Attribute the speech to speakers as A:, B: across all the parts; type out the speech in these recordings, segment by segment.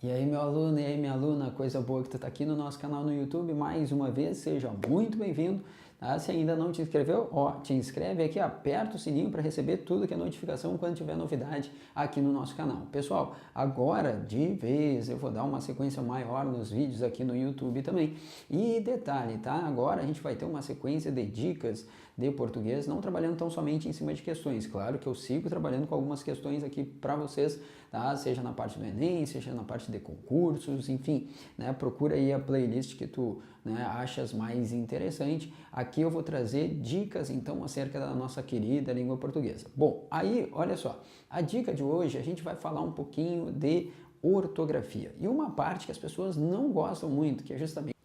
A: E aí, meu aluno, e aí, minha aluna, coisa boa que tu tá aqui no nosso canal no YouTube mais uma vez, seja muito bem-vindo, tá? Se ainda não te inscreveu, ó, te inscreve aqui, aperta o sininho para receber tudo que é notificação quando tiver novidade aqui no nosso canal. Pessoal, agora de vez eu vou dar uma sequência maior nos vídeos aqui no YouTube também. E detalhe, tá? Agora a gente vai ter uma sequência de dicas de português, não trabalhando tão somente em cima de questões. Claro que eu sigo trabalhando com algumas questões aqui para vocês, tá? Seja na parte do Enem, seja na parte de concursos, enfim, né? Procura aí a playlist que tu, né, achas mais interessante. Aqui eu vou trazer dicas então acerca da nossa querida língua portuguesa. Bom, aí olha só, a dica de hoje a gente vai falar um pouquinho de ortografia e uma parte que as pessoas não gostam muito, que é justamente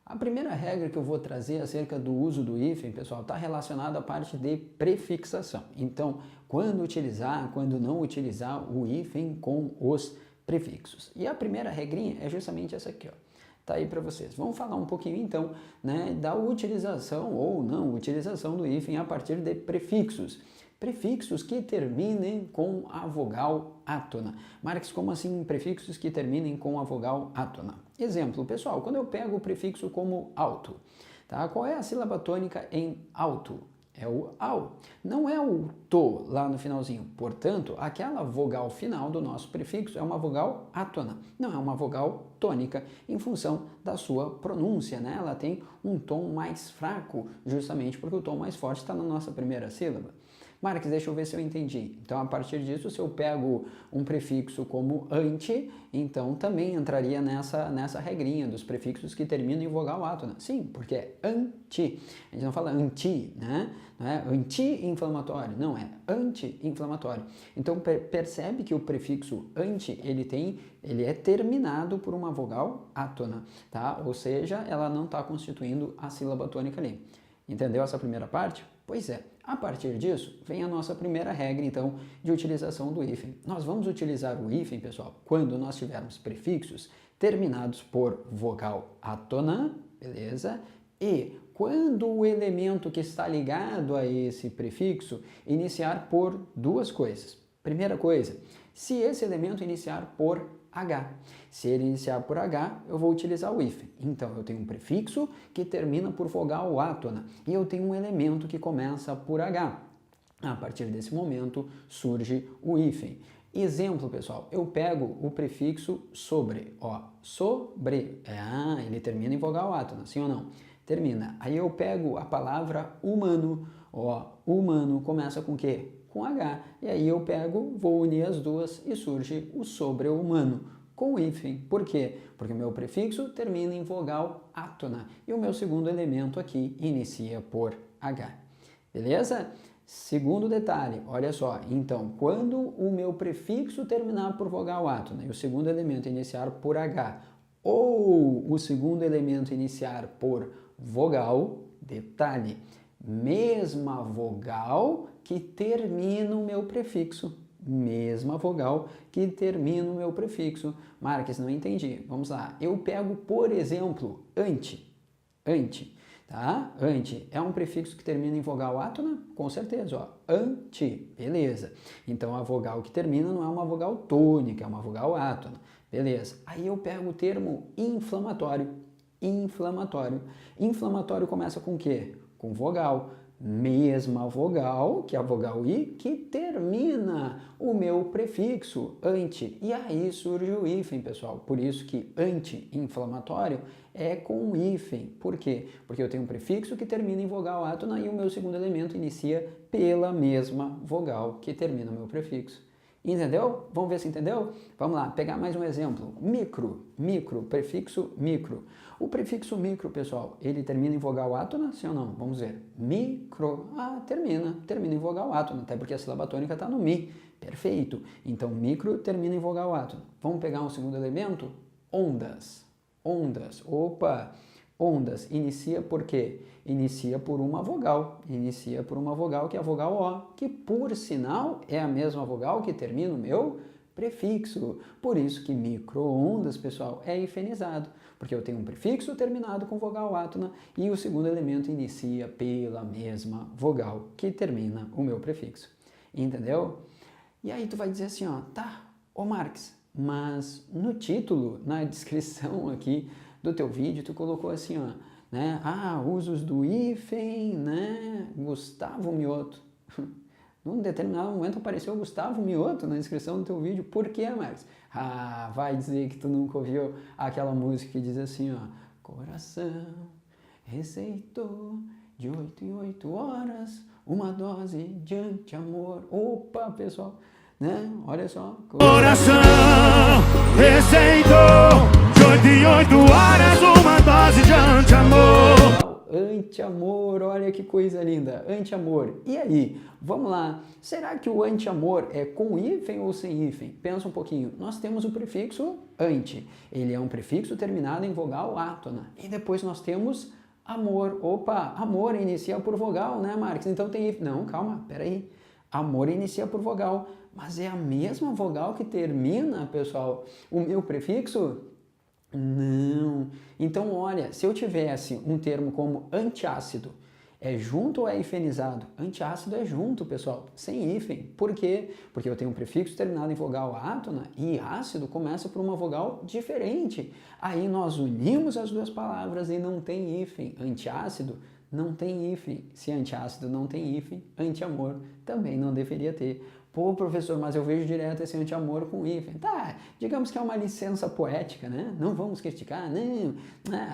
A: a primeira regra que eu vou trazer acerca do uso do hífen, pessoal, está relacionada à parte de prefixação. Então, quando utilizar, quando não utilizar o hífen com os prefixos. E a primeira regrinha é justamente essa aqui, ó. Tá aí para vocês. Vamos falar um pouquinho então, né, da utilização ou não utilização do hífen a partir de prefixos. Prefixos que terminem com a vogal átona. Marques, como assim prefixos que terminem com a vogal átona? Exemplo, pessoal, quando eu pego o prefixo como alto, tá? Qual é a sílaba tônica em alto? É o ao. Não é o to lá no finalzinho. Portanto, aquela vogal final do nosso prefixo é uma vogal átona. Não é uma vogal tônica em função da sua pronúncia, né? Ela tem um tom mais fraco, justamente porque o tom mais forte está na nossa primeira sílaba. Marques, deixa eu ver se eu entendi. Então, a partir disso, se eu pego um prefixo como ante, então também entraria nessa regrinha dos prefixos que terminam em vogal átona. Sim, porque é anti. A gente não fala anti, né? Não é anti-inflamatório, não, é anti-inflamatório. Então, percebe que o prefixo anti, ele é terminado por uma vogal átona, tá? Ou seja, ela não está constituindo a sílaba tônica ali. Entendeu essa primeira parte? Pois é. A partir disso, vem a nossa primeira regra, então, de utilização do hífen. Nós vamos utilizar o hífen, pessoal, quando nós tivermos prefixos terminados por vogal átona, beleza? E quando o elemento que está ligado a esse prefixo iniciar por duas coisas. Primeira coisa, se esse elemento iniciar por H. Se ele iniciar por H, eu vou utilizar o hífen. Então, eu tenho um prefixo que termina por vogal átona e eu tenho um elemento que começa por H. A partir desse momento, surge o hífen. Exemplo, pessoal, eu pego o prefixo sobre, ó, sobre. Ele termina em vogal átona, sim ou não? Termina. Aí eu pego a palavra humano, ó, humano começa com o quê? Com H. E aí eu pego, vou unir as duas e surge o sobre-humano com o hífen. Por quê? Porque o meu prefixo termina em vogal átona e o meu segundo elemento aqui inicia por H. Beleza? Segundo detalhe, olha só, então, quando o meu prefixo terminar por vogal átona e o segundo elemento iniciar por H, ou o segundo elemento iniciar por vogal, detalhe, mesma vogal que termina o meu prefixo. Mesma vogal que termina o meu prefixo. Marques, não entendi. Vamos lá. Eu pego, por exemplo, ante. Ante, tá? Ante é um prefixo que termina em vogal átona? Com certeza, ó. Ante, beleza. Então, a vogal que termina não é uma vogal tônica, é uma vogal átona. Beleza. Aí eu pego o termo inflamatório. Inflamatório. Inflamatório começa com o quê? Com vogal. Mesma vogal, que é a vogal I, que termina o meu prefixo ante. E aí surge o hífen, pessoal. Por isso que anti-inflamatório é com hífen. Por quê? Porque eu tenho um prefixo que termina em vogal átona e o meu segundo elemento inicia pela mesma vogal que termina o meu prefixo. Entendeu? Vamos ver se entendeu? Vamos lá, pegar mais um exemplo. Micro, prefixo micro. O prefixo micro, pessoal, ele termina em vogal átona, sim ou não? Vamos ver. Micro, termina em vogal átona, até porque a sílaba tônica está no mi. Perfeito. Então, micro termina em vogal átona. Vamos pegar um segundo elemento? Ondas. Opa! Ondas, inicia por quê? Inicia por uma vogal. Inicia por uma vogal que é a vogal O, que por sinal é a mesma vogal que termina o meu prefixo. Por isso que micro-ondas, pessoal, é hifenizado. Porque eu tenho um prefixo terminado com vogal átona e o segundo elemento inicia pela mesma vogal que termina o meu prefixo. Entendeu? E aí tu vai dizer assim, ó, tá, ô Marques, mas no título, na descrição aqui do teu vídeo, tu colocou assim, ó, né? Ah, usos do hífen, né? Gustavo Mioto. Num determinado momento apareceu Gustavo Mioto na descrição do teu vídeo. Por quê, Marcos? Ah, vai dizer que tu nunca ouviu aquela música que diz assim, ó. Coração receitou de 8 em 8 horas uma dose de anti-amor. Opa, pessoal, né? Olha só.
B: Coração receitou de 8 em 8 horas uma dose de anti-amor.
A: Anti-amor, olha que coisa linda, anti-amor. E aí, vamos lá, será que o anti-amor é com hífen ou sem hífen? Pensa um pouquinho, nós temos o prefixo anti, ele é um prefixo terminado em vogal átona, e depois nós temos amor. Opa, amor inicia por vogal, né, Marcos? Então tem hífen. Não, calma, peraí. Amor inicia por vogal, mas é a mesma vogal que termina, pessoal, o meu prefixo? Não. Então, olha, se eu tivesse um termo como antiácido, é junto ou é hifenizado? Antiácido é junto, pessoal, sem hífen. Por quê? Porque eu tenho um prefixo terminado em vogal átona e ácido começa por uma vogal diferente. Aí nós unimos as duas palavras e não tem hífen. Antiácido não tem hífen. Se antiácido não tem hífen, anti-amor também não deveria ter. Pô, professor, mas eu vejo direto esse anti-amor com hífen. Tá, digamos que é uma licença poética, né? Não vamos criticar, não.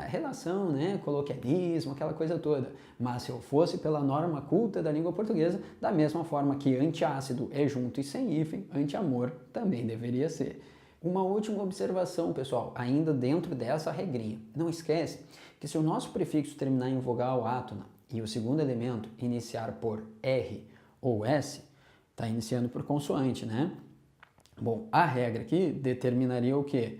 A: Relação, né? Coloquialismo, aquela coisa toda. Mas se eu fosse pela norma culta da língua portuguesa, da mesma forma que antiácido é junto e sem hífen, anti-amor também deveria ser. Uma última observação, pessoal, ainda dentro dessa regrinha. Não esquece que se o nosso prefixo terminar em vogal átona e o segundo elemento iniciar por R ou S, está iniciando por consoante, né? Bom, a regra aqui determinaria o quê?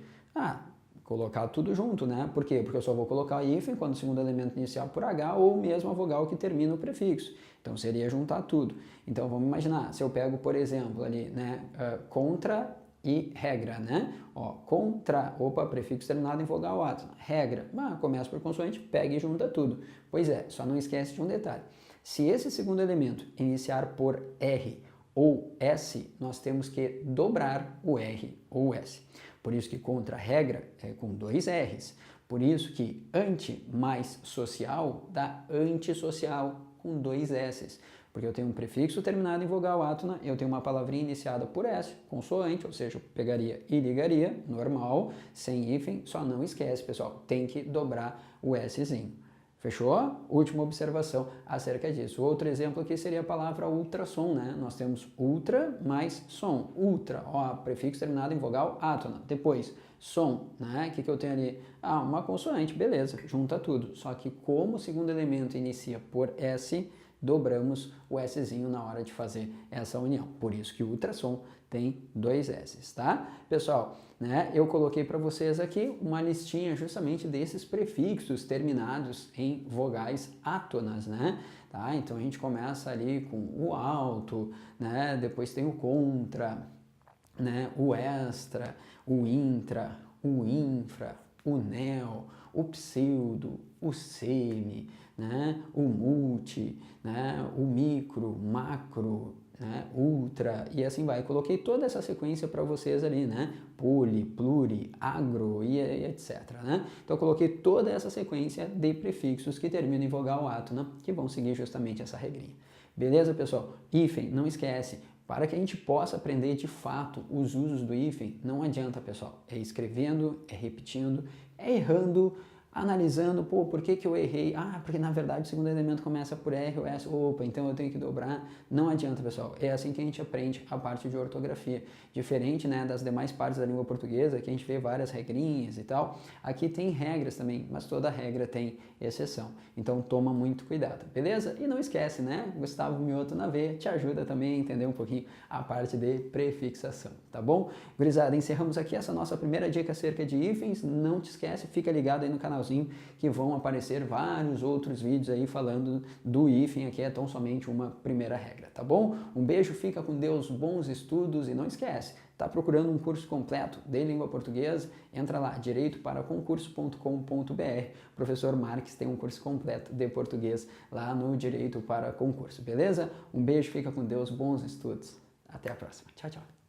A: Colocar tudo junto, né? Por quê? Porque eu só vou colocar hífen quando o segundo elemento iniciar por H ou mesmo a vogal que termina o prefixo. Então seria juntar tudo. Então vamos imaginar, se eu pego, por exemplo, ali, né? Contra e regra, né? Ó, contra, opa, prefixo terminado em vogal átona. Regra, começa por consoante, pega e junta tudo. Pois é, só não esquece de um detalhe. Se esse segundo elemento iniciar por R ou S, nós temos que dobrar o R ou o S. Por isso que contra-regra é com 2 R's. Por isso que anti mais social dá antissocial com 2 S's. Porque eu tenho um prefixo terminado em vogal átona, eu tenho uma palavrinha iniciada por S, consoante, ou seja, eu pegaria e ligaria, normal, sem hífen, só não esquece, pessoal, tem que dobrar o Szinho. Fechou? Última observação acerca disso. Outro exemplo aqui seria a palavra ultrassom, né? Nós temos ultra mais som. Ultra, ó, prefixo terminado em vogal átona. Depois, som, né? O que eu tenho ali? Uma consoante, beleza, junta tudo. Só que como o segundo elemento inicia por S, dobramos o Szinho na hora de fazer essa união. Por isso que o ultrassom tem 2 S's, tá? Pessoal, né, eu coloquei para vocês aqui uma listinha justamente desses prefixos terminados em vogais átonas, né? Tá? Então a gente começa ali com o alto, né? Depois tem o contra, né? O extra, o intra, o infra, o neo, o pseudo, o semi, né? O multi, né? O micro, macro, né? Ultra e assim vai. Coloquei toda essa sequência para vocês ali, né? Poli, pluri, agro e etc, né? Então eu coloquei toda essa sequência de prefixos que terminam em vogal átona, que vão seguir justamente essa regrinha. Beleza, pessoal? Hífen, não esquece. Para que a gente possa aprender de fato os usos do hífen, não adianta, pessoal. É escrevendo, é repetindo, é errando, analisando, pô, por que eu errei? Porque na verdade o segundo elemento começa por R ou S, opa, então eu tenho que dobrar. Não adianta, pessoal, é assim que a gente aprende a parte de ortografia. Diferente, né, das demais partes da língua portuguesa, que a gente vê várias regrinhas e tal, aqui tem regras também, mas toda regra tem exceção. Então toma muito cuidado, beleza? E não esquece, né, Gustavo Mioto na V te ajuda também a entender um pouquinho a parte de prefixação, tá bom? Gurizada, encerramos aqui essa nossa primeira dica acerca de hífens. Não te esquece, fica ligado aí no canal que vão aparecer vários outros vídeos aí falando do hífen, aqui é tão somente uma primeira regra, tá bom? Um beijo, fica com Deus, bons estudos e não esquece, tá procurando um curso completo de língua portuguesa? Entra lá, direitoparaconcurso.com.br. Professor Marques tem um curso completo de português lá no Direito para Concurso, beleza? Um beijo, fica com Deus, bons estudos. Até a próxima. Tchau, tchau.